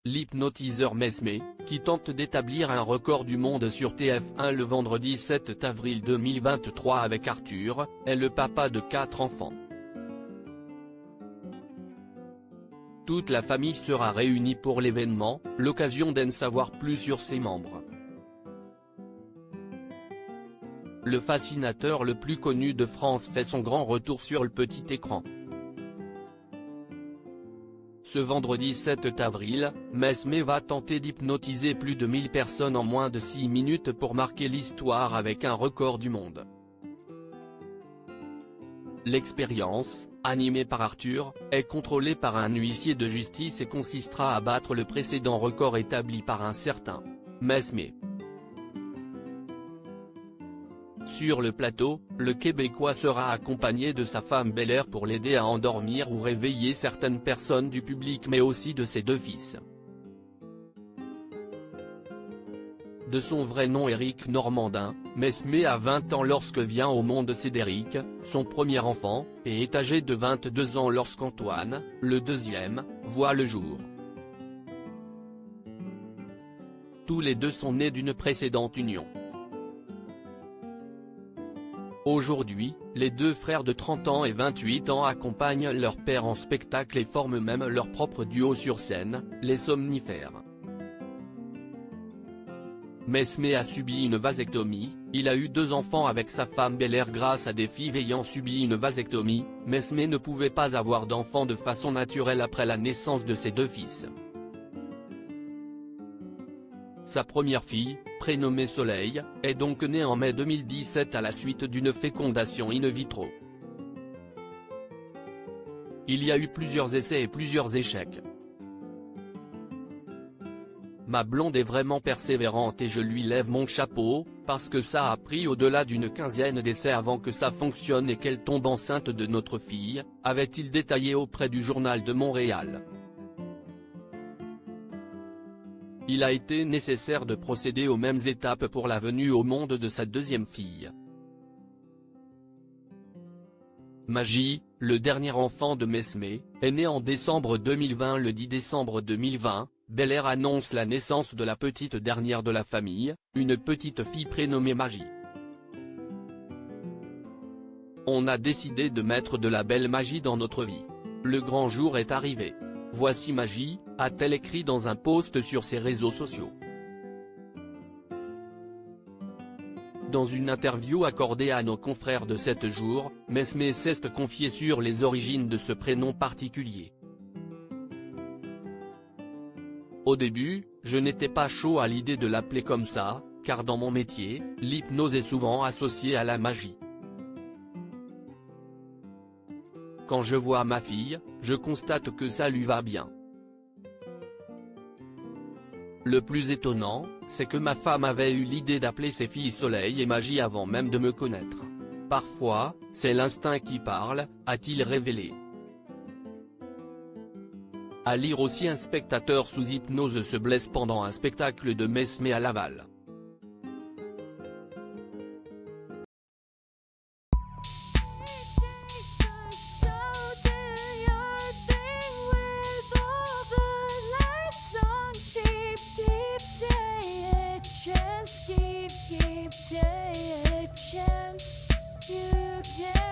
l'hypnotiseur Mesmé, qui tente d'établir un record du monde sur TF1 le vendredi 7 avril 2023 avec Arthur, est le papa de 4 enfants. Toute la famille sera réunie pour l'événement, l'occasion d'en savoir plus sur ses membres. Le fascinateur le plus connu de France fait son grand retour sur le petit écran. Ce vendredi 7 avril, Mesmé va tenter d'hypnotiser plus de 1000 personnes en moins de 6 minutes pour marquer l'histoire avec un record du monde. L'expérience, animée par Arthur, est contrôlée par un huissier de justice et consistera à battre le précédent record établi par un certain Mesmé. Sur le plateau, le Québécois sera accompagné de sa femme Bel-Air pour l'aider à endormir ou réveiller certaines personnes du public mais aussi de ses 2 fils. De son vrai nom Éric Normandin, Mesmé a 20 ans lorsque vient au monde Cédric, son premier enfant, et est âgé de 22 ans lorsqu'Antoine, le deuxième, voit le jour. Tous les deux sont nés d'une précédente union. Aujourd'hui, les 2 frères de 30 ans et 28 ans accompagnent leur père en spectacle et forment même leur propre duo sur scène, les Somnifères. Mesmé a subi une vasectomie, il a eu 2 enfants avec sa femme Bel-Air grâce à des filles ayant subi une vasectomie. Mesmé ne pouvait pas avoir d'enfants de façon naturelle après la naissance de ses 2 fils. Sa première fille, prénommée Soleil, est donc née en mai 2017 à la suite d'une fécondation in vitro. Il y a eu plusieurs essais et plusieurs échecs. Ma blonde est vraiment persévérante et je lui lève mon chapeau, parce que ça a pris au-delà d'une quinzaine d'essais avant que ça fonctionne et qu'elle tombe enceinte de notre fille, avait-il détaillé auprès du Journal de Montréal. Il a été nécessaire de procéder aux mêmes étapes pour la venue au monde de sa 2e fille. Magie, le dernier enfant de Mesmé, est né en décembre 2020. Le 10 décembre 2020, Bel-Air annonce la naissance de la petite dernière de la famille, une petite fille prénommée Magie. On a décidé de mettre de la belle magie dans notre vie. Le grand jour est arrivé. Voici Magie, a-t-elle écrit dans un post sur ses réseaux sociaux. Dans une interview accordée à nos confrères de 7 jours, Mesmé s'est confié sur les origines de ce prénom particulier. Au début, je n'étais pas chaud à l'idée de l'appeler comme ça, car dans mon métier, l'hypnose est souvent associée à la magie. Quand je vois ma fille, je constate que ça lui va bien. Le plus étonnant, c'est que ma femme avait eu l'idée d'appeler ses filles Soleil et Magie avant même de me connaître. Parfois, c'est l'instinct qui parle, a-t-il révélé. À lire aussi, un spectateur sous hypnose se blesse pendant un spectacle de Mesmé à Laval. Keep take a chance, you can